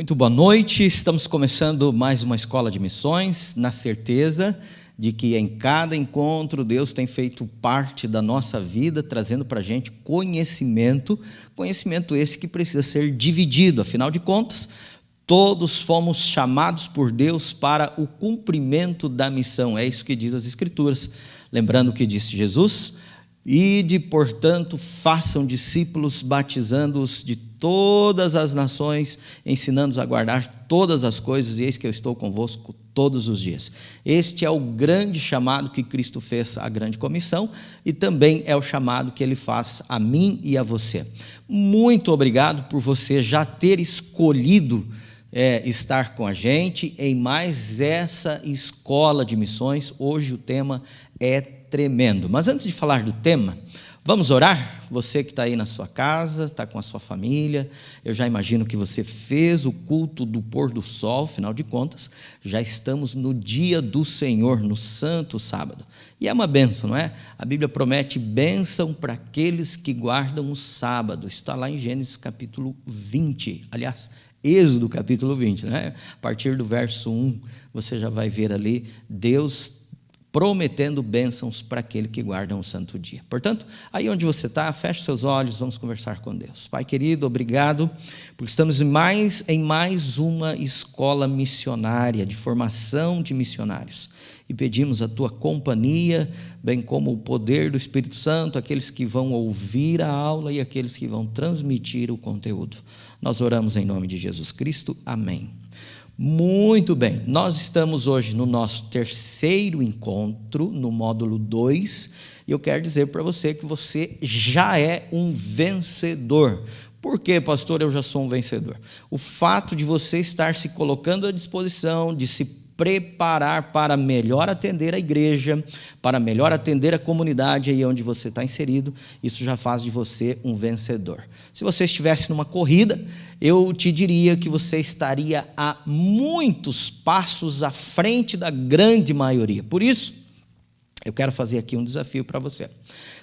Muito boa noite, estamos começando mais uma escola de missões, na certeza de que em cada encontro Deus tem feito parte da nossa vida, trazendo para a gente conhecimento esse que precisa ser dividido, afinal de contas, todos fomos chamados por Deus para o cumprimento da missão, é isso que diz as Escrituras, lembrando o que disse Jesus: ide, portanto, façam discípulos, batizando-os de todas as nações, ensinando-os a guardar todas as coisas, e eis que eu estou convosco todos os dias. Este é o grande chamado que Cristo fez à grande comissão, e também é o chamado que Ele faz a mim e a você. Muito obrigado por você já ter escolhido estar com a gente em mais essa escola de missões. Hoje o tema é tremendo, mas antes de falar do tema, vamos orar? Você que está aí na sua casa, está com a sua família, eu já imagino que você fez o culto do pôr do sol, afinal de contas, já estamos no dia do Senhor, no santo sábado, e é uma bênção, não é? A Bíblia promete bênção para aqueles que guardam o sábado, está lá em Gênesis capítulo 20, aliás, Êxodo capítulo 20, né? A partir do verso 1, você já vai ver ali Deus prometendo bênçãos para aquele que guarda um santo dia. Portanto, aí onde você está, feche seus olhos, vamos conversar com Deus. Pai querido, obrigado, porque estamos em mais uma escola missionária, de formação de missionários. E pedimos a tua companhia, bem como o poder do Espírito Santo, aqueles que vão ouvir a aula e aqueles que vão transmitir o conteúdo. Nós oramos em nome de Jesus Cristo. Amém. Muito bem, nós estamos hoje no nosso terceiro encontro, no módulo 2, e eu quero dizer para você que você já é um vencedor. Por que, pastor, eu já sou um vencedor? O fato de você estar se colocando à disposição, de se preparar para melhor atender a igreja, para melhor atender a comunidade aí onde você está inserido, isso já faz de você um vencedor. Se você estivesse numa corrida, eu te diria que você estaria a muitos passos à frente da grande maioria. Por isso, eu quero fazer aqui um desafio para você.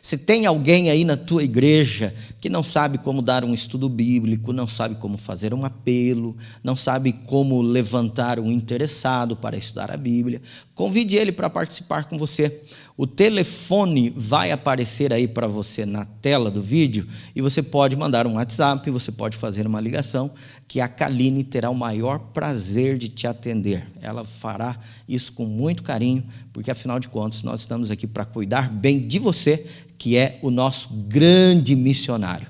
Se tem alguém aí na tua igreja que não sabe como dar um estudo bíblico, não sabe como fazer um apelo, não sabe como levantar um interessado para estudar a Bíblia, convide ele para participar com você. O telefone vai aparecer aí para você na tela do vídeo e você pode mandar um WhatsApp, você pode fazer uma ligação, que a Kaline terá o maior prazer de te atender. Ela fará isso com muito carinho, porque afinal de contas nós estamos aqui para cuidar bem de você, que é o nosso grande missionário.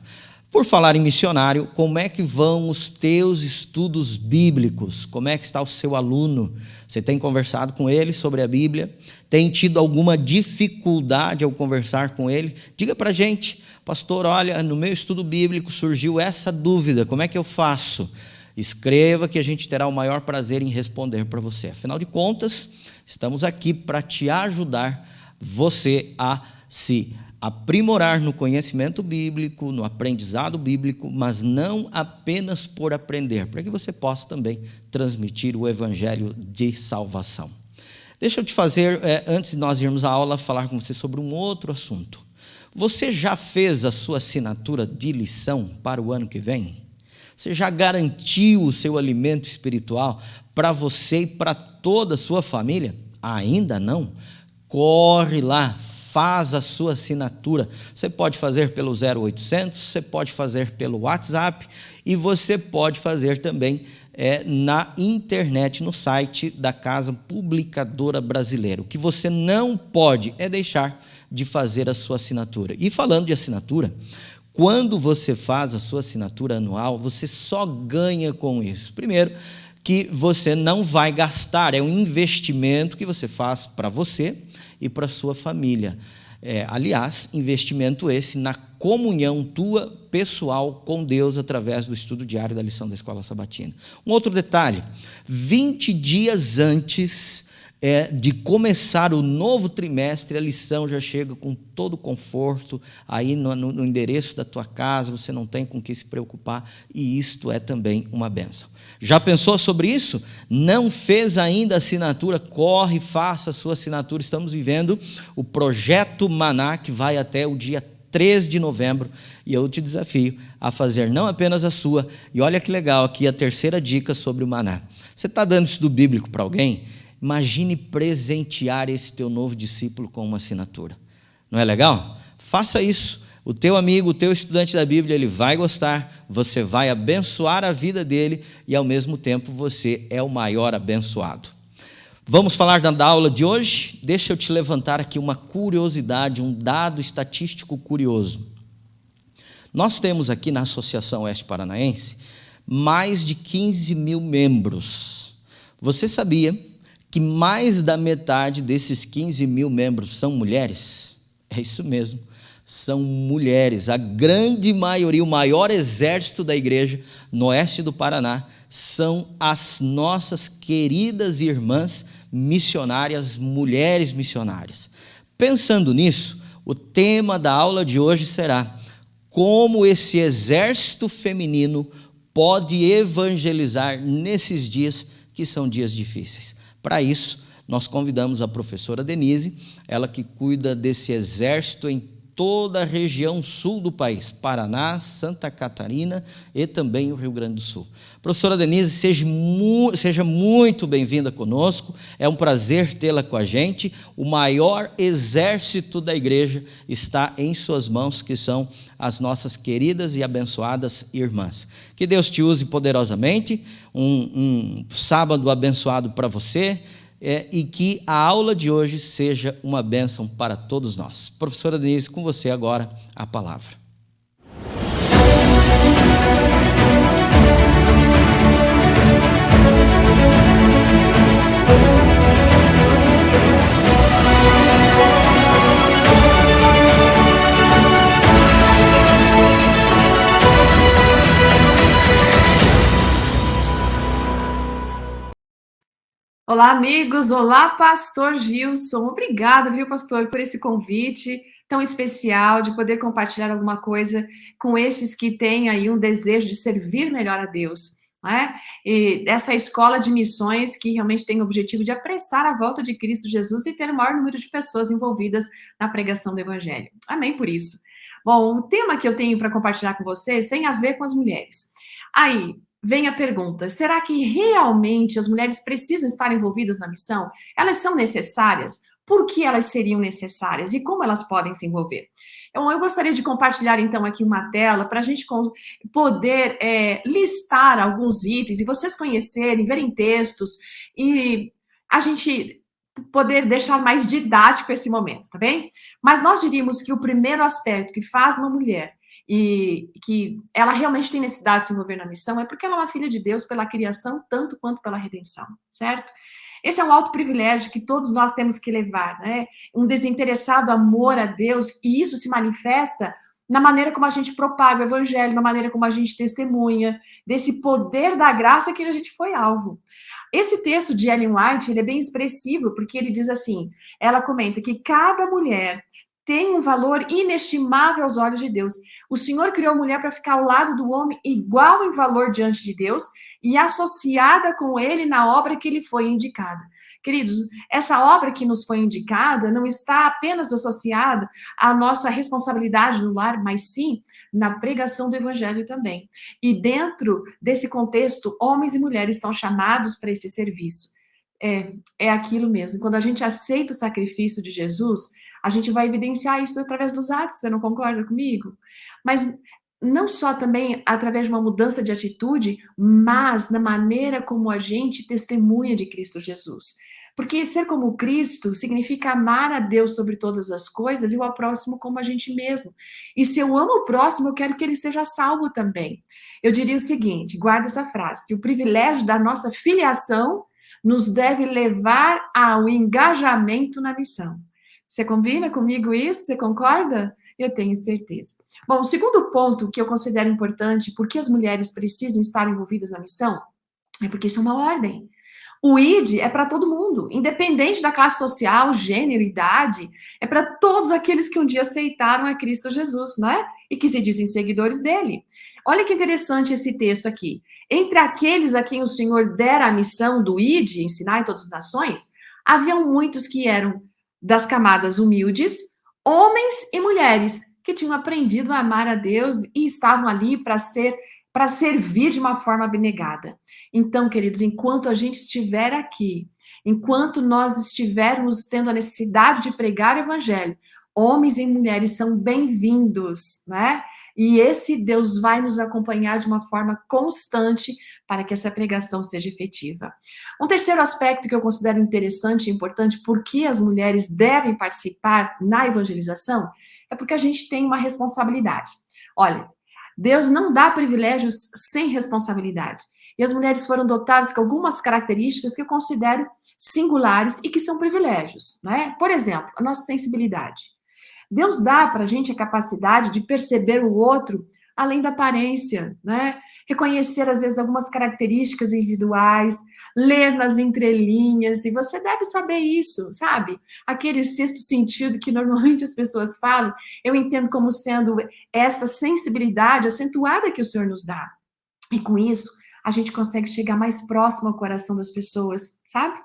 Por falar em missionário, como é que vão os teus estudos bíblicos? Como é que está o seu aluno? Você tem conversado com ele sobre a Bíblia? Tem tido alguma dificuldade ao conversar com ele? Diga para a gente, pastor, olha, no meu estudo bíblico surgiu essa dúvida, como é que eu faço? Escreva que a gente terá o maior prazer em responder para você. Afinal de contas, estamos aqui para te ajudar você a se aprimorar no conhecimento bíblico, no aprendizado bíblico, mas não apenas por aprender, para que você possa também transmitir o evangelho de salvação. Deixa eu te fazer, antes de nós irmos à aula, falar com você sobre um outro assunto. Você já fez a sua assinatura de lição para o ano que vem? Você já garantiu o seu alimento espiritual para você e para toda a sua família? Ainda não? Corre lá, faz a sua assinatura. Você pode fazer pelo 0800, você pode fazer pelo WhatsApp e você pode fazer também na internet, no site da Casa Publicadora Brasileira. O que você não pode é deixar de fazer a sua assinatura. E falando de assinatura, quando você faz a sua assinatura anual, você só ganha com isso. Primeiro, que você não vai gastar, é um investimento que você faz para você e para a sua família. Aliás, investimento esse na comunhão tua pessoal com Deus através do estudo diário da lição da Escola Sabatina. Um outro detalhe, 20 dias antes de começar o novo trimestre, a lição já chega com todo o conforto, aí no endereço da tua casa, você não tem com o que se preocupar, e isto é também uma bênção. Já pensou sobre isso? Não fez ainda a assinatura? Corre, faça a sua assinatura. Estamos vivendo o projeto Maná, que vai até o dia 3 de novembro, e eu te desafio a fazer não apenas a sua. E olha que legal aqui a terceira dica sobre o maná. Você está dando estudo bíblico para alguém? Imagine presentear esse teu novo discípulo com uma assinatura. Não é legal? Faça isso. O teu amigo, o teu estudante da Bíblia, ele vai gostar, você vai abençoar a vida dele e, ao mesmo tempo, você é o maior abençoado. Vamos falar da aula de hoje? Deixa eu te levantar aqui uma curiosidade, um dado estatístico curioso. Nós temos aqui na Associação Oeste Paranaense mais de 15 mil membros. Você sabia que mais da metade desses 15 mil membros são mulheres? É isso mesmo. São mulheres, a grande maioria, o maior exército da igreja no oeste do Paraná, são as nossas queridas irmãs missionárias, mulheres missionárias. Pensando nisso, o tema da aula de hoje será como esse exército feminino pode evangelizar nesses dias que são dias difíceis. Para isso, nós convidamos a professora Denise, ela que cuida desse exército em toda a região sul do país, Paraná, Santa Catarina e também o Rio Grande do Sul. Professora Denise, seja muito bem-vinda conosco, é um prazer tê-la com a gente. O maior exército da igreja está em suas mãos, que são as nossas queridas e abençoadas irmãs. Que Deus te use poderosamente, um sábado abençoado para você, e que a aula de hoje seja uma bênção para todos nós. Professora Denise, com você agora a palavra. Olá, amigos. Olá, pastor Gilson. Obrigada, viu, pastor, por esse convite tão especial de poder compartilhar alguma coisa com esses que têm aí um desejo de servir melhor a Deus, né? E essa escola de missões que realmente tem o objetivo de apressar a volta de Cristo Jesus e ter o maior número de pessoas envolvidas na pregação do Evangelho. Amém por isso. Bom, o tema que eu tenho para compartilhar com vocês tem a ver com as mulheres. Aí, vem a pergunta, será que realmente as mulheres precisam estar envolvidas na missão? Elas são necessárias? Por que elas seriam necessárias? E como elas podem se envolver? Então, eu gostaria de compartilhar, então, aqui uma tela para a gente poder listar alguns itens e vocês conhecerem, verem textos e a gente poder deixar mais didático esse momento, tá bem? Mas nós diríamos que o primeiro aspecto que faz uma mulher e que ela realmente tem necessidade de se envolver na missão, é porque ela é uma filha de Deus pela criação, tanto quanto pela redenção, certo? Esse é um alto privilégio que todos nós temos que levar, né? Um desinteressado amor a Deus, e isso se manifesta na maneira como a gente propaga o evangelho, na maneira como a gente testemunha, desse poder da graça que a gente foi alvo. Esse texto de Ellen White, ele é bem expressivo, porque ele diz assim, ela comenta que cada mulher tem um valor inestimável aos olhos de Deus. O Senhor criou a mulher para ficar ao lado do homem igual em valor diante de Deus e associada com ele na obra que lhe foi indicada. Queridos, essa obra que nos foi indicada não está apenas associada à nossa responsabilidade no lar, mas sim na pregação do evangelho também. E dentro desse contexto, homens e mulheres são chamados para esse serviço. É aquilo mesmo. Quando a gente aceita o sacrifício de Jesus, a gente vai evidenciar isso através dos atos, você não concorda comigo? Mas não só também através de uma mudança de atitude, mas na maneira como a gente testemunha de Cristo Jesus. Porque ser como Cristo significa amar a Deus sobre todas as coisas e o próximo como a gente mesmo. E se eu amo o próximo, eu quero que ele seja salvo também. Eu diria o seguinte, guarda essa frase, que o privilégio da nossa filiação nos deve levar ao engajamento na missão. Você combina comigo isso? Você concorda? Eu tenho certeza. Bom, o segundo ponto que eu considero importante, porque as mulheres precisam estar envolvidas na missão, é porque isso é uma ordem. O ID é para todo mundo, independente da classe social, gênero, idade, é para todos aqueles que um dia aceitaram a Cristo Jesus, não é? E que se dizem seguidores dele. Olha que interessante esse texto aqui. Entre aqueles a quem o Senhor dera a missão do ID, ensinar em todas as nações, haviam muitos que eram das camadas humildes, homens e mulheres, que tinham aprendido a amar a Deus e estavam ali para servir de uma forma abnegada. Então, queridos, enquanto a gente estiver aqui, enquanto nós estivermos tendo a necessidade de pregar o evangelho, homens e mulheres são bem-vindos, né? E esse Deus vai nos acompanhar de uma forma constante para que essa pregação seja efetiva. Um terceiro aspecto que eu considero interessante e importante, porque as mulheres devem participar na evangelização, é porque a gente tem uma responsabilidade. Olha, Deus não dá privilégios sem responsabilidade. E as mulheres foram dotadas com algumas características que eu considero singulares e que são privilégios, né? Por exemplo, a nossa sensibilidade. Deus dá para a gente a capacidade de perceber o outro além da aparência, né? Reconhecer, às vezes, algumas características individuais, ler nas entrelinhas, e você deve saber isso, sabe? Aquele sexto sentido que normalmente as pessoas falam, eu entendo como sendo esta sensibilidade acentuada que o Senhor nos dá. E com isso, a gente consegue chegar mais próximo ao coração das pessoas, sabe?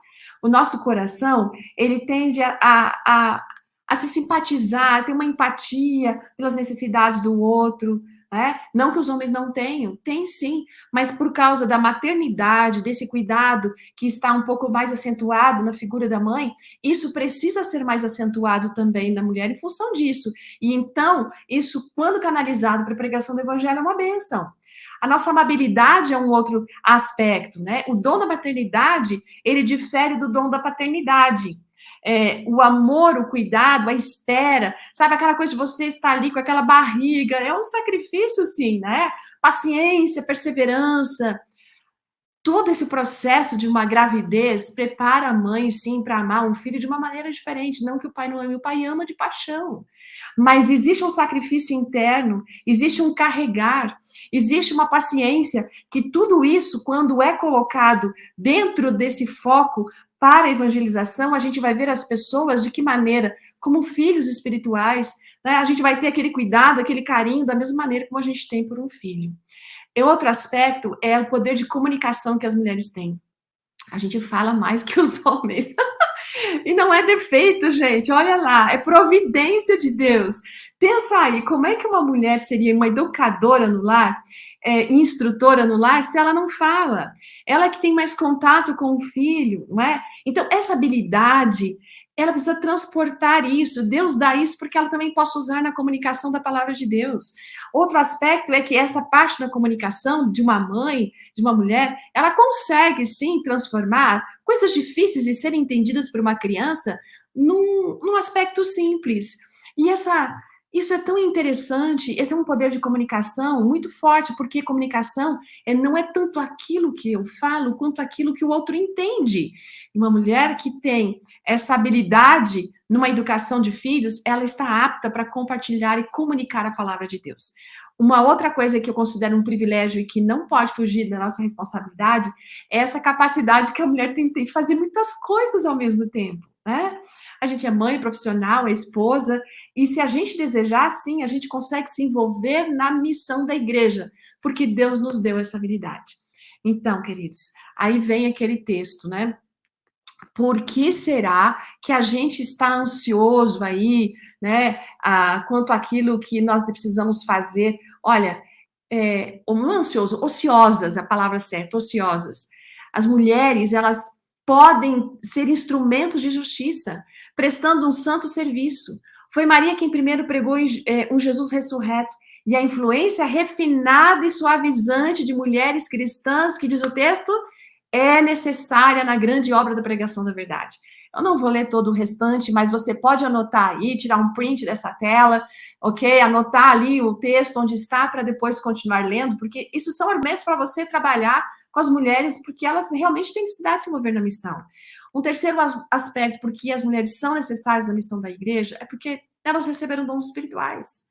O nosso coração, ele tende a se simpatizar, a ter uma empatia pelas necessidades do outro, né? Não que os homens não tenham, tem sim, mas por causa da maternidade, desse cuidado que está um pouco mais acentuado na figura da mãe, isso precisa ser mais acentuado também na mulher em função disso. E então, isso, quando canalizado para a pregação do evangelho, é uma bênção. A nossa amabilidade é um outro aspecto, né? O dom da maternidade, ele difere do dom da paternidade. O amor, o cuidado, a espera, sabe, aquela coisa de você estar ali com aquela barriga, é um sacrifício, sim, né? Paciência, perseverança, todo esse processo de uma gravidez prepara a mãe, sim, para amar um filho de uma maneira diferente. Não que o pai não ame, o pai ama de paixão. Mas existe um sacrifício interno, existe um carregar, existe uma paciência, que tudo isso, quando é colocado dentro desse foco para a evangelização, a gente vai ver as pessoas de que maneira, como filhos espirituais, né? A gente vai ter aquele cuidado, aquele carinho, da mesma maneira como a gente tem por um filho. E outro aspecto é o poder de comunicação que as mulheres têm. A gente fala mais que os homens. E não é defeito, gente, olha lá, é providência de Deus. Pensa aí, como é que uma mulher seria uma educadora no lar, instrutora no lar, se ela não fala? Ela que tem mais contato com o filho, não é? Então, essa habilidade, ela precisa transportar isso. Deus dá isso porque ela também possa usar na comunicação da palavra de Deus. Outro aspecto é que essa parte da comunicação de uma mãe, de uma mulher, ela consegue, sim, transformar coisas difíceis de serem entendidas por uma criança num aspecto simples. E isso é tão interessante, esse é um poder de comunicação muito forte, porque comunicação não é tanto aquilo que eu falo, quanto aquilo que o outro entende. Uma mulher que tem essa habilidade numa educação de filhos, ela está apta para compartilhar e comunicar a palavra de Deus. Uma outra coisa que eu considero um privilégio e que não pode fugir da nossa responsabilidade é essa capacidade que a mulher tem de fazer muitas coisas ao mesmo tempo, né? A gente é mãe, profissional, é esposa, e se a gente desejar, sim, a gente consegue se envolver na missão da igreja, porque Deus nos deu essa habilidade. Então, queridos, aí vem aquele texto, né? Por que será que a gente está ansioso aí, né, quanto àquilo que nós precisamos fazer? Olha, não ansioso, ociosas, a palavra certa, ociosas. As mulheres, elas podem ser instrumentos de justiça, prestando um santo serviço. Foi Maria quem primeiro pregou um Jesus ressurreto, e a influência refinada e suavizante de mulheres cristãs, que diz o texto, é necessária na grande obra da pregação da verdade. Eu não vou ler todo o restante, mas você pode anotar aí, tirar um print dessa tela, ok? Anotar ali o texto onde está para depois continuar lendo, porque isso são argumentos para você trabalhar com as mulheres, porque elas realmente têm necessidade de se mover na missão. Um terceiro aspecto, porque as mulheres são necessárias na missão da igreja, é porque elas receberam dons espirituais.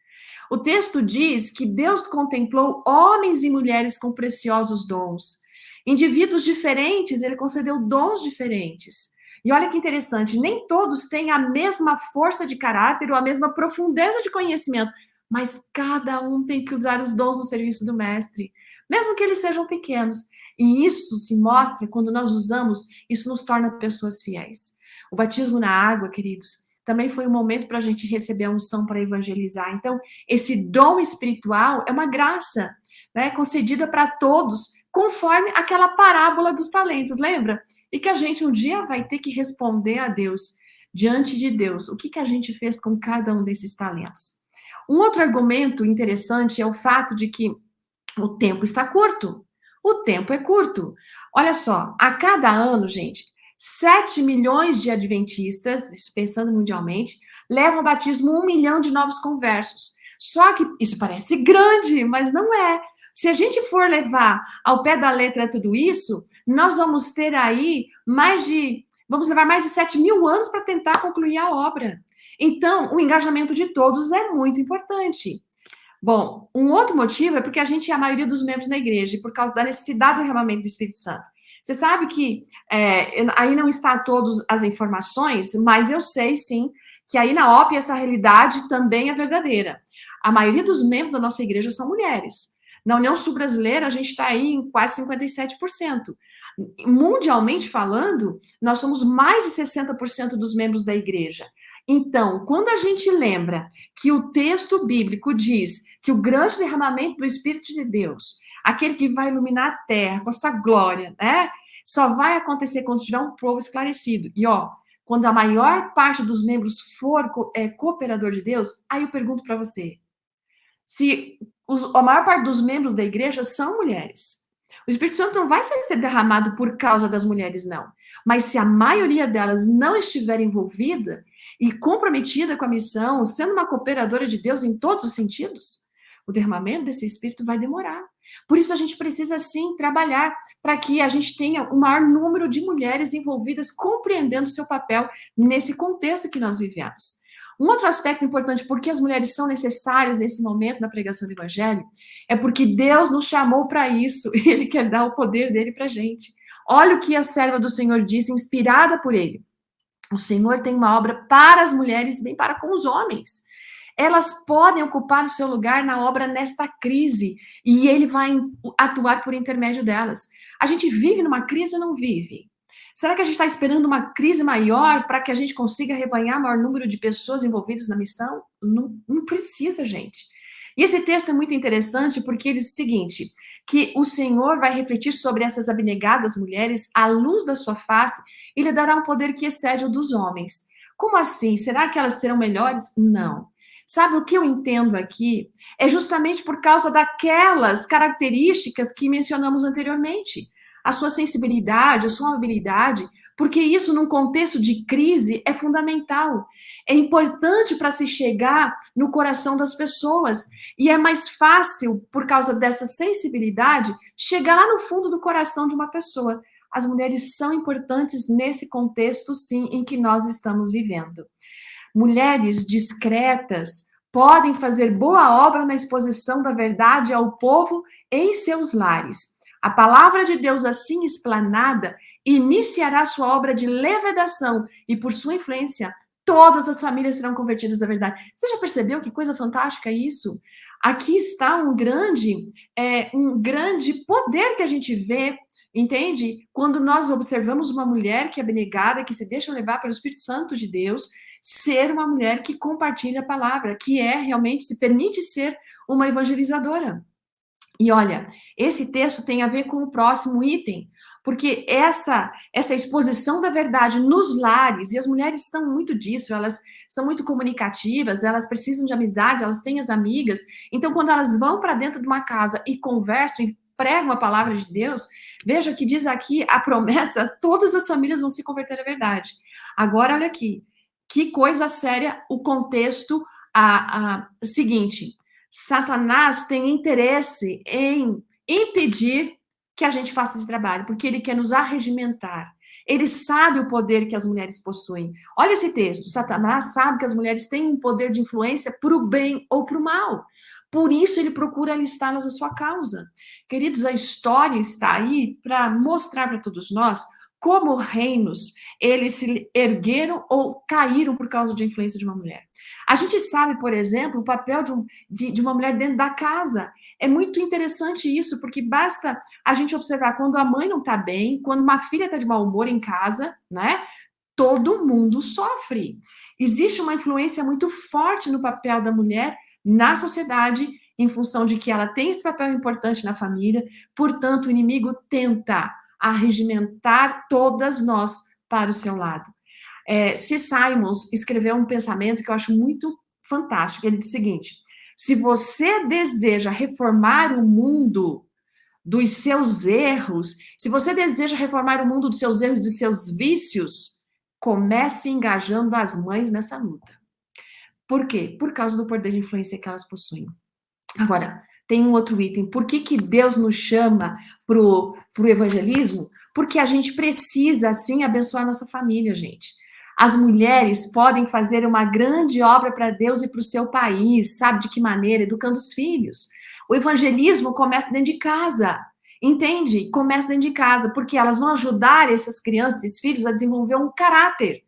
O texto diz que Deus contemplou homens e mulheres com preciosos dons. Indivíduos diferentes, ele concedeu dons diferentes. E olha que interessante, nem todos têm a mesma força de caráter ou a mesma profundeza de conhecimento, mas cada um tem que usar os dons no serviço do mestre, mesmo que eles sejam pequenos. E isso se mostra quando nós usamos, isso nos torna pessoas fiéis. O batismo na água, queridos, também foi um momento para a gente receber a unção para evangelizar. Então, esse dom espiritual é uma graça, né, concedida para todos, conforme aquela parábola dos talentos, lembra? E que a gente um dia vai ter que responder a Deus, diante de Deus, o que a gente fez com cada um desses talentos. Um outro argumento interessante é o fato de que o tempo está curto. O tempo é curto. Olha só, a cada ano, gente, 7 milhões de adventistas, pensando mundialmente, levam ao batismo 1 milhão de novos conversos. Só que isso parece grande, mas não é. Se a gente for levar ao pé da letra tudo isso, nós vamos ter aí vamos levar mais de 7 mil anos para tentar concluir a obra. Então, o engajamento de todos é muito importante. Bom, um outro motivo é porque a gente é a maioria dos membros da igreja, por causa da necessidade do derramamento do Espírito Santo. Você sabe que aí não está todas as informações, mas eu sei sim que aí na OP essa realidade também é verdadeira. A maioria dos membros da nossa igreja são mulheres. Na União Sul-Brasileira, a gente está aí em quase 57%. Mundialmente falando, nós somos mais de 60% dos membros da igreja. Então, quando a gente lembra que o texto bíblico diz que o grande derramamento do Espírito de Deus, aquele que vai iluminar a terra com a sua glória, né, só vai acontecer quando tiver um povo esclarecido. E, quando a maior parte dos membros for cooperador de Deus, aí eu pergunto para você, se a maior parte dos membros da igreja são mulheres, o Espírito Santo não vai ser derramado por causa das mulheres, não. Mas se a maioria delas não estiver envolvida e comprometida com a missão, sendo uma cooperadora de Deus em todos os sentidos, o derramamento desse Espírito vai demorar. Por isso a gente precisa, sim, trabalhar para que a gente tenha um maior número de mulheres envolvidas, compreendendo o seu papel nesse contexto que nós vivemos. Um outro aspecto importante, porque as mulheres são necessárias nesse momento na pregação do Evangelho, é porque Deus nos chamou para isso e Ele quer dar o poder dele para a gente. Olha o que a serva do Senhor disse, inspirada por Ele. O Senhor tem uma obra para as mulheres, bem para com os homens. Elas podem ocupar o seu lugar na obra nesta crise e Ele vai atuar por intermédio delas. A gente vive numa crise ou não vive? Será que a gente está esperando uma crise maior para que a gente consiga arrebanhar o maior número de pessoas envolvidas na missão? Não precisa, gente. E esse texto é muito interessante porque ele diz o seguinte, que o Senhor vai refletir sobre essas abnegadas mulheres à luz da sua face e lhe dará um poder que excede o dos homens. Como assim? Será que elas serão melhores? Não. Sabe o que eu entendo aqui? É justamente por causa daquelas características que mencionamos anteriormente. A sua sensibilidade, a sua amabilidade, porque isso, num contexto de crise, é fundamental. É importante para se chegar no coração das pessoas. E é mais fácil, por causa dessa sensibilidade, chegar lá no fundo do coração de uma pessoa. As mulheres são importantes nesse contexto, sim, em que nós estamos vivendo. Mulheres discretas podem fazer boa obra na exposição da verdade ao povo em seus lares. A palavra de Deus, assim explanada, iniciará sua obra de levedação e, por sua influência, todas as famílias serão convertidas à verdade. Você já percebeu que coisa fantástica isso? Aqui está um grande poder que a gente vê, entende? Quando nós observamos uma mulher que é abnegada, que se deixa levar pelo Espírito Santo de Deus, ser uma mulher que compartilha a palavra, que realmente se permite ser uma evangelizadora. E olha, esse texto tem a ver com o próximo item, porque essa exposição da verdade nos lares, e as mulheres estão muito disso, elas são muito comunicativas, elas precisam de amizade, elas têm as amigas, então quando elas vão para dentro de uma casa e conversam e pregam a palavra de Deus, veja que diz aqui a promessa, todas as famílias vão se converter à verdade. Agora, olha aqui, que coisa séria o contexto seguinte, Satanás tem interesse em impedir que a gente faça esse trabalho, porque ele quer nos arregimentar. Ele sabe o poder que as mulheres possuem. Olha esse texto, Satanás sabe que as mulheres têm um poder de influência para o bem ou para o mal. Por isso ele procura alistá-las à sua causa. Queridos, a história está aí para mostrar para todos nós como reinos, eles se ergueram ou caíram por causa de influência de uma mulher. A gente sabe, por exemplo, o papel de uma mulher dentro da casa. É muito interessante isso, porque basta a gente observar quando a mãe não está bem, quando uma filha está de mau humor em casa, né? todo mundo sofre. Existe uma influência muito forte no papel da mulher na sociedade, em função de que ela tem esse papel importante na família, portanto, o inimigo tenta arregimentar todas nós para o seu lado. C. Simons escreveu um pensamento que eu acho muito fantástico. Ele diz o seguinte: se você deseja reformar o mundo dos seus erros, se você deseja reformar o mundo dos seus erros, dos seus vícios, comece engajando as mães nessa luta. Por quê? Por causa do poder de influência que elas possuem. Agora, tem um outro item. Por que Deus nos chama pro evangelismo? Porque a gente precisa, assim, abençoar a nossa família, gente. As mulheres podem fazer uma grande obra para Deus e para o seu país, sabe de que maneira? Educando os filhos. O evangelismo começa dentro de casa, entende? Começa dentro de casa, porque elas vão ajudar essas crianças, esses filhos, a desenvolver um caráter,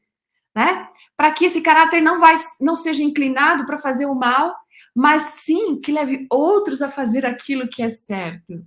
né? Para que esse caráter não seja inclinado para fazer o mal, mas sim que leve outros a fazer aquilo que é certo.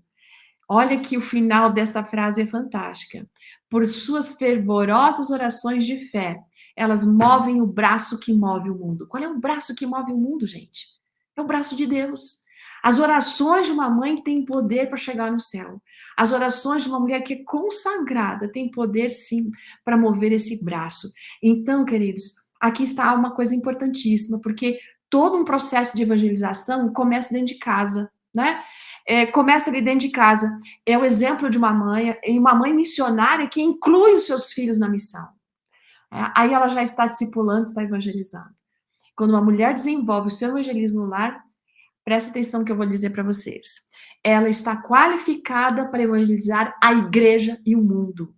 Olha que o final dessa frase é fantástica. Por suas fervorosas orações de fé, elas movem o braço que move o mundo. Qual é o braço que move o mundo, gente? É o braço de Deus. As orações de uma mãe têm poder para chegar no céu. As orações de uma mulher que é consagrada têm poder, sim, para mover esse braço. Então, queridos, aqui está uma coisa importantíssima, porque todo um processo de evangelização começa dentro de casa, né? Começa ali dentro de casa. É o exemplo de uma mãe missionária que inclui os seus filhos na missão. Aí ela já está discipulando, está evangelizando. Quando uma mulher desenvolve o seu evangelismo no lar, presta atenção no que eu vou dizer para vocês. Ela está qualificada para evangelizar a igreja e o mundo.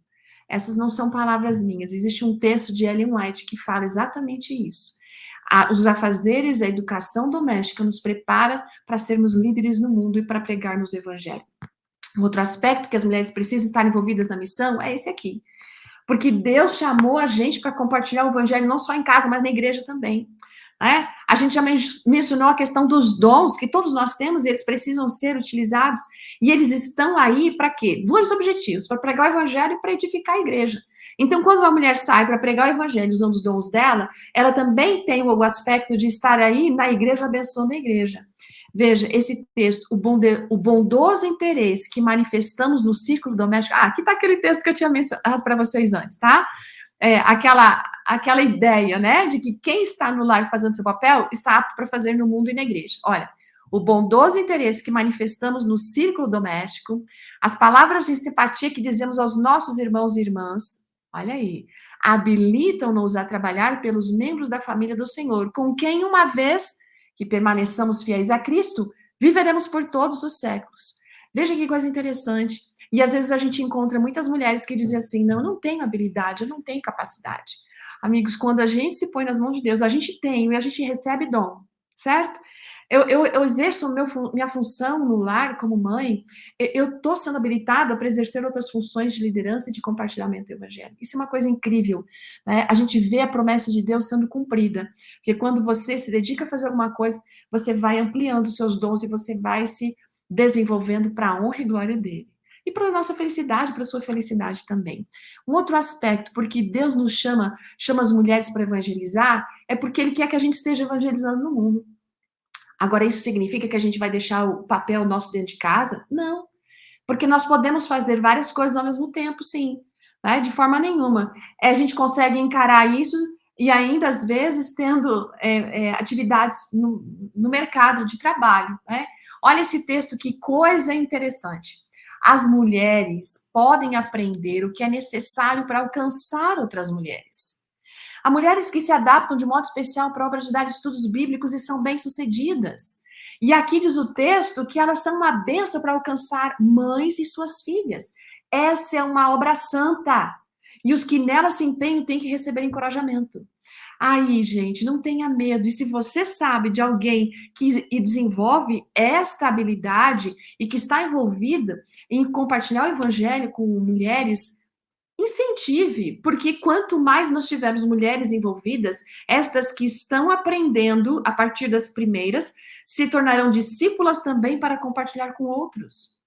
Essas não são palavras minhas. Existe um texto de Ellen White que fala exatamente isso. Os afazeres, a educação doméstica nos prepara para sermos líderes no mundo e para pregarmos o evangelho. Outro aspecto que as mulheres precisam estar envolvidas na missão é esse aqui. Porque Deus chamou a gente para compartilhar o evangelho não só em casa, mas na igreja também. A gente já mencionou a questão dos dons que todos nós temos e eles precisam ser utilizados. E eles estão aí para quê? Dois objetivos: para pregar o evangelho e para edificar a igreja. Então, quando uma mulher sai para pregar o evangelho usando os dons dela, ela também tem o aspecto de estar aí na igreja, abençoando a igreja. Veja, esse texto, o bondoso interesse que manifestamos no círculo doméstico. Aqui está aquele texto que eu tinha mencionado para vocês antes, tá? Aquela ideia, né, de que quem está no lar fazendo seu papel está apto para fazer no mundo e na igreja. Olha, o bondoso interesse que manifestamos no círculo doméstico, as palavras de simpatia que dizemos aos nossos irmãos e irmãs, olha aí, habilitam-nos a trabalhar pelos membros da família do Senhor, com quem, uma vez que permaneçamos fiéis a Cristo, viveremos por todos os séculos. Veja que coisa interessante. E às vezes a gente encontra muitas mulheres que dizem assim: não, eu não tenho habilidade, eu não tenho capacidade. Amigos, quando a gente se põe nas mãos de Deus, a gente tem e a gente recebe dom, certo? Eu exerço minha função no lar como mãe, eu estou sendo habilitada para exercer outras funções de liderança e de compartilhamento do evangelho. Isso é uma coisa incrível, né? A gente vê a promessa de Deus sendo cumprida, porque quando você se dedica a fazer alguma coisa, você vai ampliando os seus dons e você vai se desenvolvendo para a honra e glória dele. E para a nossa felicidade, para a sua felicidade também. Um outro aspecto, porque Deus nos chama as mulheres para evangelizar, é porque Ele quer que a gente esteja evangelizando no mundo. Agora, isso significa que a gente vai deixar o papel nosso dentro de casa? Não. Porque nós podemos fazer várias coisas ao mesmo tempo, sim. Né? De forma nenhuma. A gente consegue encarar isso e ainda, às vezes, tendo atividades no mercado de trabalho. Né? Olha esse texto, que coisa interessante. As mulheres podem aprender o que é necessário para alcançar outras mulheres. Há mulheres que se adaptam de modo especial para a obra de dar estudos bíblicos e são bem-sucedidas. E aqui diz o texto que elas são uma bênção para alcançar mães e suas filhas. Essa é uma obra santa. E os que nela se empenham têm que receber encorajamento. Aí, gente, não tenha medo. E se você sabe de alguém que desenvolve esta habilidade e que está envolvida em compartilhar o evangelho com mulheres, incentive, porque quanto mais nós tivermos mulheres envolvidas, estas que estão aprendendo a partir das primeiras, se tornarão discípulas também para compartilhar com outros.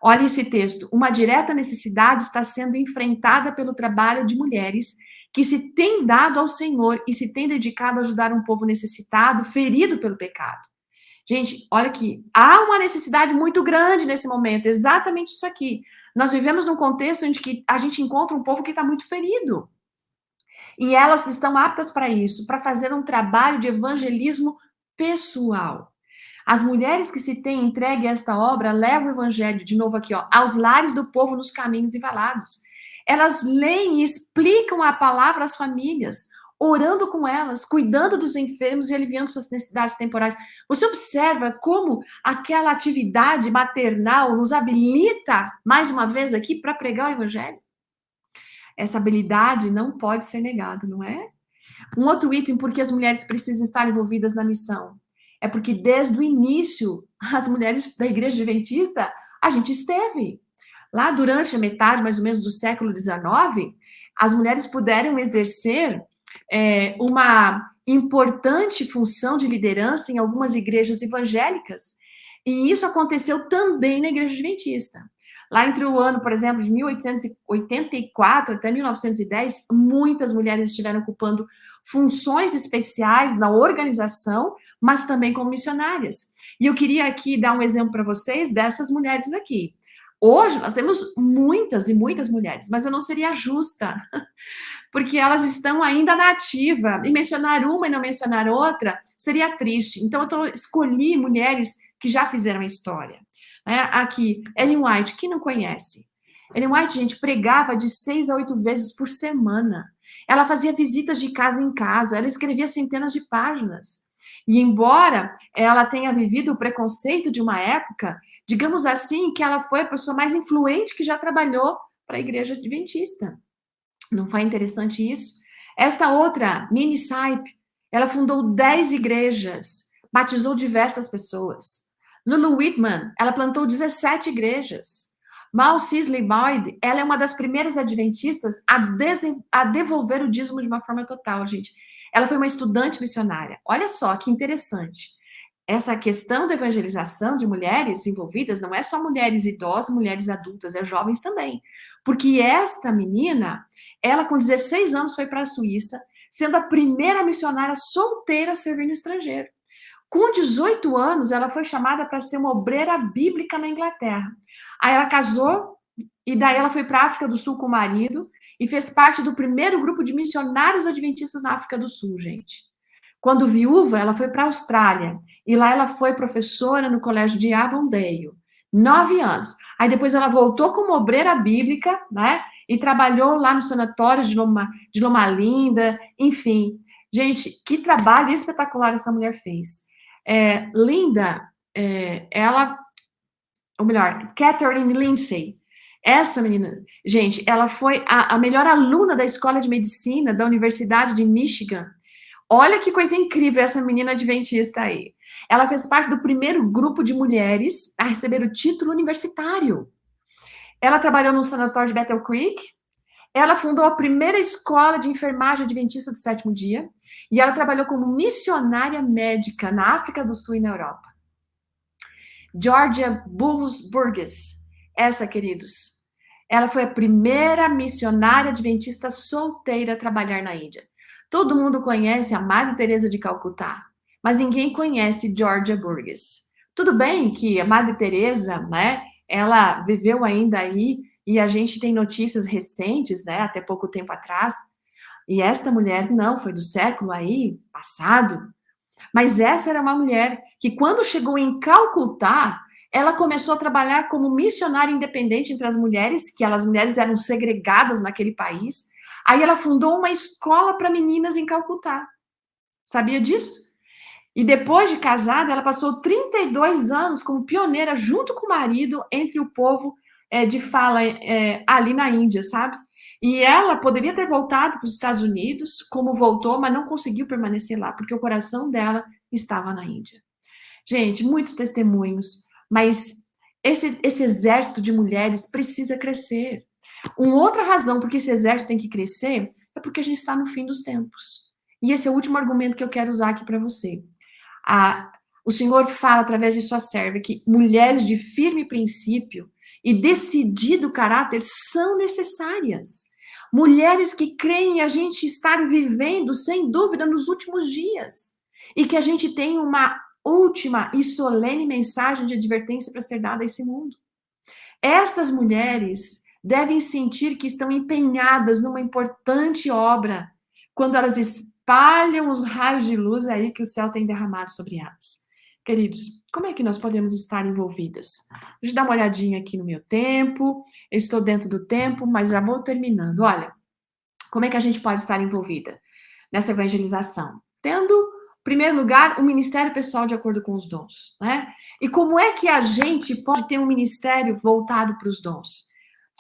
Olha esse texto. Uma direta necessidade está sendo enfrentada pelo trabalho de mulheres que se tem dado ao Senhor e se tem dedicado a ajudar um povo necessitado, ferido pelo pecado. Gente, olha aqui, há uma necessidade muito grande nesse momento, exatamente isso aqui. Nós vivemos num contexto em que a gente encontra um povo que está muito ferido. E elas estão aptas para isso, para fazer um trabalho de evangelismo pessoal. As mulheres que se têm entregue a esta obra levam o evangelho, de novo aqui, ó, aos lares do povo nos caminhos e valados. Elas leem e explicam a palavra às famílias, orando com elas, cuidando dos enfermos e aliviando suas necessidades temporais. Você observa como aquela atividade maternal nos habilita, mais uma vez aqui, para pregar o evangelho? Essa habilidade não pode ser negada, não é? Um outro item por que as mulheres precisam estar envolvidas na missão é porque desde o início, as mulheres da Igreja Adventista, a gente esteve. Lá durante a metade, mais ou menos, do século XIX, as mulheres puderam exercer uma importante função de liderança em algumas igrejas evangélicas. E isso aconteceu também na Igreja Adventista. Lá entre o ano, por exemplo, de 1884 até 1910, muitas mulheres estiveram ocupando funções especiais na organização, mas também como missionárias. E eu queria aqui dar um exemplo para vocês dessas mulheres aqui. Hoje nós temos muitas e muitas mulheres, mas eu não seria justa, porque elas estão ainda na ativa, e mencionar uma e não mencionar outra seria triste. Então eu escolhi mulheres que já fizeram a história. Aqui, Ellen White, quem não conhece? Ellen White, gente, pregava de 6 a 8 vezes por semana. Ela fazia visitas de casa em casa, ela escrevia centenas de páginas. E embora ela tenha vivido o preconceito de uma época, digamos assim, que ela foi a pessoa mais influente que já trabalhou para a Igreja Adventista. Não foi interessante isso? Esta outra, Minnie Saip, ela fundou 10 igrejas, batizou diversas pessoas. Lulu Whitman, ela plantou 17 igrejas. Mal Sisley Boyd, ela é uma das primeiras adventistas a devolver o dízimo de uma forma total, gente. Ela foi uma estudante missionária. Olha só que interessante. Essa questão da evangelização de mulheres envolvidas não é só mulheres idosas, mulheres adultas, é jovens também. Porque esta menina, ela com 16 anos foi para a Suíça, sendo a primeira missionária solteira a servir no estrangeiro. Com 18 anos, ela foi chamada para ser uma obreira bíblica na Inglaterra. Aí ela casou, e daí ela foi para a África do Sul com o marido, e fez parte do primeiro grupo de missionários adventistas na África do Sul, gente. Quando viúva, ela foi para a Austrália, e lá ela foi professora no colégio de Avondale, 9 anos. Aí depois ela voltou como obreira bíblica, né, e trabalhou lá no sanatório de Loma Linda, enfim. Gente, que trabalho espetacular essa mulher fez. Linda, ou melhor, Catherine Lindsay, essa menina, gente, ela foi a melhor aluna da escola de medicina da Universidade de Michigan. Olha que coisa incrível essa menina adventista aí. Ela fez parte do primeiro grupo de mulheres a receber o título universitário. Ela trabalhou no sanatório de Battle Creek. Ela fundou a primeira escola de enfermagem adventista do sétimo dia. E ela trabalhou como missionária médica na África do Sul e na Europa. Georgia Burgess, essa, queridos, ela foi a primeira missionária adventista solteira a trabalhar na Índia. Todo mundo conhece a Madre Teresa de Calcutá, mas ninguém conhece Georgia Burgess. Tudo bem que a Madre Teresa, né, ela viveu ainda aí, e a gente tem notícias recentes, né, até pouco tempo atrás, e esta mulher não, foi do século aí passado, mas essa era uma mulher que quando chegou em Calcutá, ela começou a trabalhar como missionária independente entre as mulheres, que as mulheres eram segregadas naquele país. Aí ela fundou uma escola para meninas em Calcutá. Sabia disso? E depois de casada, ela passou 32 anos como pioneira junto com o marido entre o povo de fala ali na Índia, sabe? E ela poderia ter voltado para os Estados Unidos, como voltou, mas não conseguiu permanecer lá, porque o coração dela estava na Índia. Gente, muitos testemunhos, mas esse exército de mulheres precisa crescer. Uma outra razão por que esse exército tem que crescer é porque a gente está no fim dos tempos. E esse é o último argumento que eu quero usar aqui para você. O Senhor fala através de sua serva que mulheres de firme princípio e decidido caráter são necessárias. mulheres que creem a gente estar vivendo, sem dúvida, nos últimos dias, e que a gente tem uma última e solene mensagem de advertência para ser dada a esse mundo. Estas mulheres devem sentir que estão empenhadas numa importante obra quando elas espalham os raios de luz aí que o céu tem derramado sobre elas. Queridos, como é que nós podemos estar envolvidas? Deixa eu dar uma olhadinha aqui no meu tempo. Eu estou dentro do tempo, mas já vou terminando. Olha, como é que a gente pode estar envolvida nessa evangelização? Tendo, em primeiro lugar, o ministério pessoal de acordo com os dons, né? E como é que a gente pode ter um ministério voltado para os dons?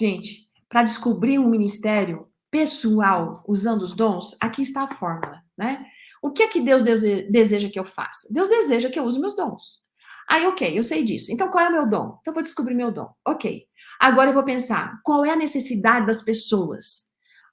Gente, para descobrir um ministério pessoal usando os dons, aqui está a fórmula, né? O que é que Deus deseja que eu faça? Deus deseja que eu use meus dons. Aí, ok, eu sei disso. Então, qual é o meu dom? Então, eu vou descobrir meu dom. Ok. Agora eu vou pensar, qual é a necessidade das pessoas?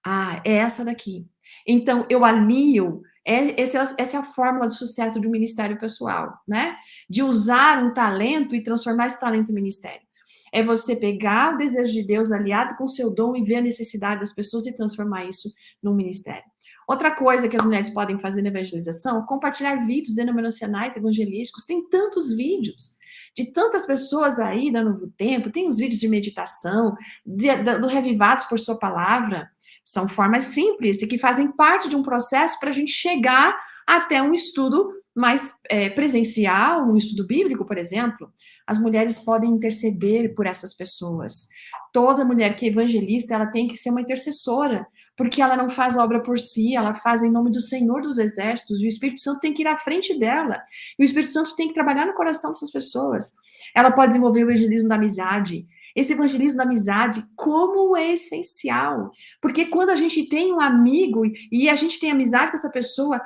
Ah, é essa daqui. Então, eu alinho, essa é a fórmula de sucesso de um ministério pessoal, né? De usar um talento e transformar esse talento em ministério. É você pegar o desejo de Deus aliado com o seu dom e ver a necessidade das pessoas e transformar isso num ministério. Outra coisa que as mulheres podem fazer na evangelização, compartilhar vídeos denominacionais evangelísticos. Tem tantos vídeos de tantas pessoas aí da Novo Tempo, tem os vídeos de meditação, do Revivados por Sua Palavra. São formas simples e que fazem parte de um processo para a gente chegar até um estudo mais presencial, um estudo bíblico, por exemplo. As mulheres podem interceder por essas pessoas. Toda mulher que é evangelista, ela tem que ser uma intercessora, porque ela não faz a obra por si, ela faz em nome do Senhor dos Exércitos, e o Espírito Santo tem que ir à frente dela, e o Espírito Santo tem que trabalhar no coração dessas pessoas. Ela pode desenvolver o evangelismo da amizade. Esse evangelismo da amizade, como é essencial, porque quando a gente tem um amigo e a gente tem amizade com essa pessoa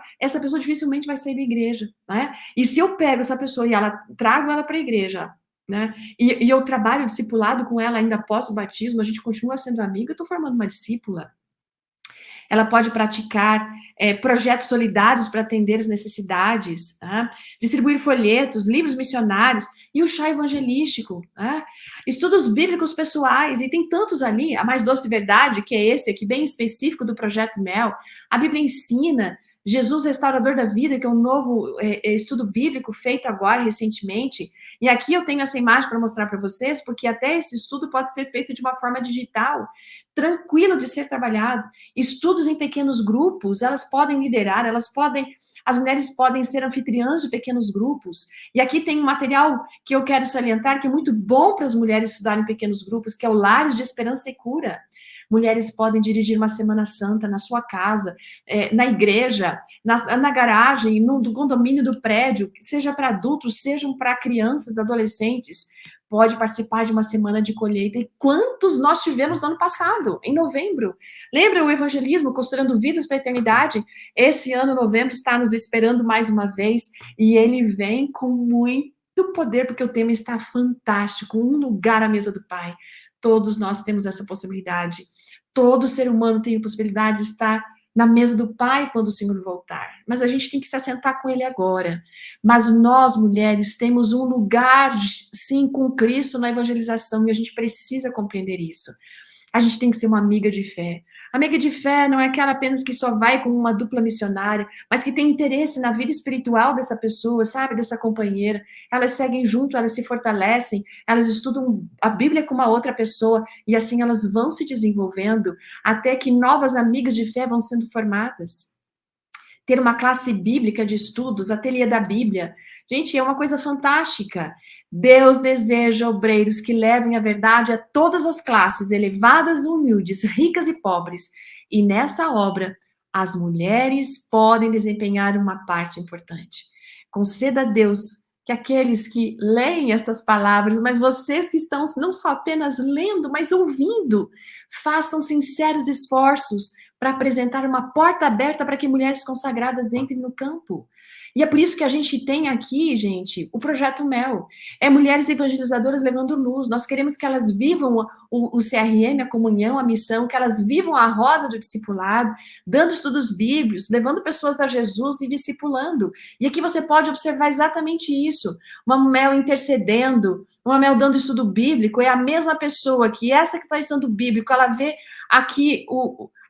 dificilmente vai sair da igreja, né? E se eu pego essa pessoa e trago ela para a igreja, né? E eu trabalho discipulado com ela ainda após o batismo, a gente continua sendo amiga, eu estou formando uma discípula. Ela pode praticar projetos solidários para atender as necessidades, tá? Distribuir folhetos, livros missionários e o chá evangelístico, tá? Estudos bíblicos pessoais, e tem tantos ali, a Mais Doce Verdade, que é esse aqui, bem específico do Projeto Mel, a Bíblia ensina, Jesus Restaurador da Vida, que é um novo estudo bíblico feito agora, recentemente, e aqui eu tenho essa imagem para mostrar para vocês, porque até esse estudo pode ser feito de uma forma digital, tranquilo de ser trabalhado. Estudos em pequenos grupos, elas podem liderar, as mulheres podem ser anfitriãs de pequenos grupos. E aqui tem um material que eu quero salientar, que é muito bom para as mulheres estudarem em pequenos grupos, que é o Lares de Esperança e Cura. Mulheres podem dirigir uma Semana Santa na sua casa, na igreja, na garagem, no condomínio do prédio, seja para adultos, sejam para crianças, adolescentes. Pode participar de uma semana de colheita. E quantos nós tivemos no ano passado, em novembro? Lembra o evangelismo, costurando vidas para a eternidade? Esse ano, novembro, está nos esperando mais uma vez, e ele vem com muito poder, porque o tema está fantástico, um lugar à mesa do Pai. Todos nós temos essa possibilidade. Todo ser humano tem a possibilidade de estar na mesa do Pai quando o Senhor voltar. Mas a gente tem que se assentar com Ele agora. Mas nós, mulheres, temos um lugar, sim, com Cristo na evangelização, e a gente precisa compreender isso. A gente tem que ser uma amiga de fé. Amiga de fé não é aquela apenas que só vai com uma dupla missionária, mas que tem interesse na vida espiritual dessa pessoa, sabe, dessa companheira. Elas seguem junto, elas se fortalecem, elas estudam a Bíblia com uma outra pessoa, e assim elas vão se desenvolvendo até que novas amigas de fé vão sendo formadas. Ter uma classe bíblica de estudos, ateliê da Bíblia. Gente, é uma coisa fantástica. Deus deseja obreiros que levem a verdade a todas as classes, elevadas e humildes, ricas e pobres. E nessa obra, as mulheres podem desempenhar uma parte importante. Conceda a Deus que aqueles que leem estas palavras, mas vocês que estão não só apenas lendo, mas ouvindo, façam sinceros esforços para apresentar uma porta aberta para que mulheres consagradas entrem no campo. E é por isso que a gente tem aqui, gente, o Projeto Mel. É mulheres evangelizadoras levando luz. Nós queremos que elas vivam o CRM, a comunhão, a missão, que elas vivam a roda do discipulado, dando estudos bíblicos, levando pessoas a Jesus e discipulando. E aqui você pode observar exatamente isso. Uma Mel intercedendo, uma Mel dando estudo bíblico, é a mesma pessoa que essa que está estudando bíblico, ela vê aqui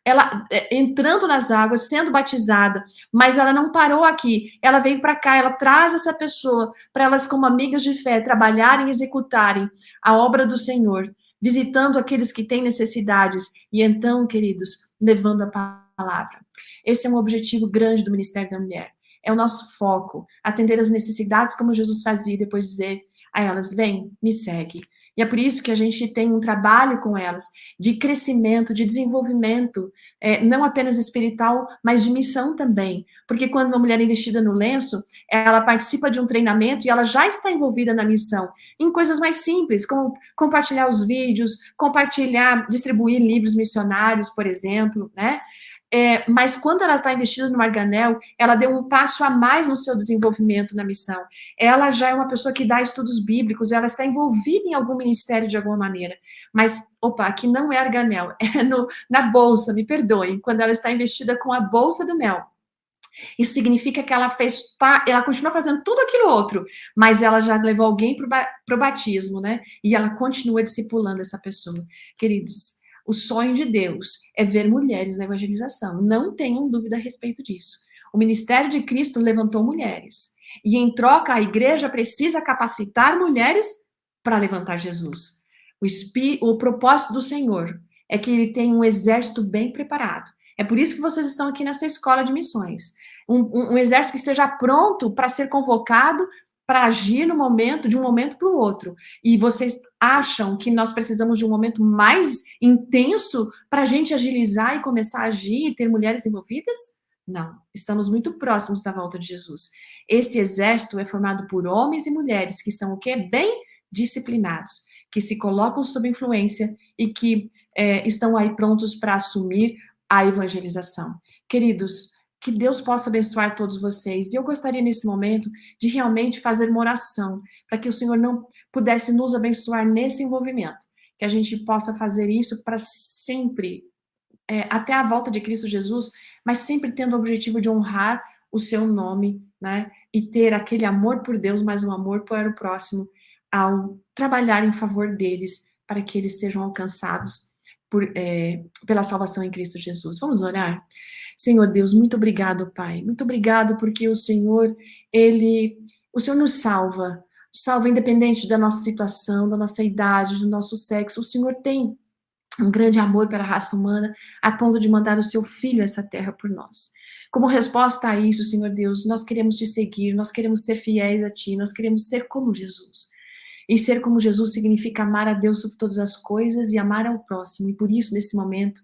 ela entrando nas águas, sendo batizada, mas ela não parou aqui, ela veio para cá, ela traz essa pessoa para elas, como amigas de fé, trabalharem e executarem a obra do Senhor, visitando aqueles que têm necessidades, e então, queridos, levando a palavra. Esse é um objetivo grande do Ministério da Mulher. É o nosso foco, atender as necessidades como Jesus fazia, e depois dizer a elas, vem, me segue. E é por isso que a gente tem um trabalho com elas, de crescimento, de desenvolvimento, não apenas espiritual, mas de missão também. Porque quando uma mulher é investida no lenço, ela participa de um treinamento e ela já está envolvida na missão, em coisas mais simples, como compartilhar os vídeos, compartilhar, distribuir livros missionários, por exemplo, né? Mas quando ela está investida no Marganel, ela deu um passo a mais no seu desenvolvimento na missão. Ela já é uma pessoa que dá estudos bíblicos, ela está envolvida em algum ministério de alguma maneira. Mas, opa, aqui não é Arganel, é na bolsa, me perdoem, quando ela está investida com a bolsa do mel. Isso significa que ela ela continua fazendo tudo aquilo outro, mas ela já levou alguém para o batismo, né? E ela continua discipulando essa pessoa. Queridos, o sonho de Deus é ver mulheres na evangelização. Não tenham dúvida a respeito disso. O ministério de Cristo levantou mulheres. E em troca, a igreja precisa capacitar mulheres para levantar Jesus. O propósito do Senhor é que ele tenha um exército bem preparado. É por isso que vocês estão aqui nessa escola de missões. Um exército que esteja pronto para ser convocado para agir no momento, de um momento para o outro. E vocês acham que nós precisamos de um momento mais intenso para a gente agilizar e começar a agir e ter mulheres envolvidas? Não, estamos muito próximos da volta de Jesus. Esse exército é formado por homens e mulheres que são o quê? Bem disciplinados, que se colocam sob influência e que estão aí prontos para assumir a evangelização. Queridos, que Deus possa abençoar todos vocês. E eu gostaria, nesse momento, de realmente fazer uma oração, para que o Senhor não pudesse nos abençoar nesse envolvimento. Que a gente possa fazer isso para sempre, até a volta de Cristo Jesus, mas sempre tendo o objetivo de honrar o seu nome, né? E ter aquele amor por Deus, mas um amor para o próximo, ao trabalhar em favor deles, para que eles sejam alcançados pela salvação em Cristo Jesus. Vamos orar? Senhor Deus, muito obrigado, Pai. Muito obrigado porque o Senhor nos salva independente da nossa situação, da nossa idade, do nosso sexo. O Senhor tem um grande amor pela raça humana, a ponto de mandar o seu Filho a essa terra por nós. Como resposta a isso, Senhor Deus, nós queremos te seguir, nós queremos ser fiéis a Ti, nós queremos ser como Jesus. E ser como Jesus significa amar a Deus sobre todas as coisas e amar ao próximo. E por isso, nesse momento,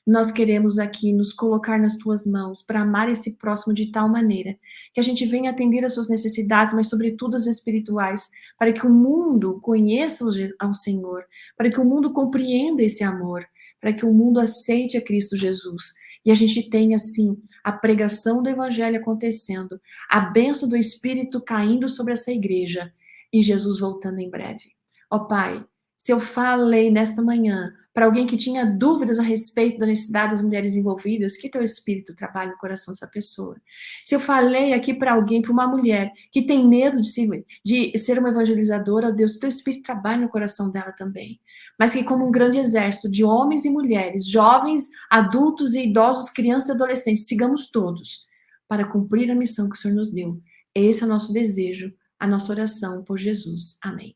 nós queremos aqui nos colocar nas Tuas mãos para amar esse próximo de tal maneira que a gente venha atender às suas necessidades, mas sobretudo as espirituais, para que o mundo conheça ao Senhor, para que o mundo compreenda esse amor, para que o mundo aceite a Cristo Jesus. E a gente tenha, assim, a pregação do Evangelho acontecendo, a bênção do Espírito caindo sobre essa igreja, e Jesus voltando em breve. Ó Pai, se eu falei nesta manhã para alguém que tinha dúvidas a respeito da necessidade das mulheres envolvidas, que teu Espírito trabalhe no coração dessa pessoa. Se eu falei aqui para alguém, para uma mulher que tem medo de ser uma evangelizadora, Deus, teu Espírito trabalhe no coração dela também. Mas que como um grande exército de homens e mulheres, jovens, adultos e idosos, crianças e adolescentes, sigamos todos para cumprir a missão que o Senhor nos deu. Esse é o nosso desejo, a nossa oração por Jesus. Amém.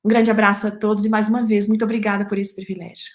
Um grande abraço a todos e, mais uma vez, muito obrigada por esse privilégio.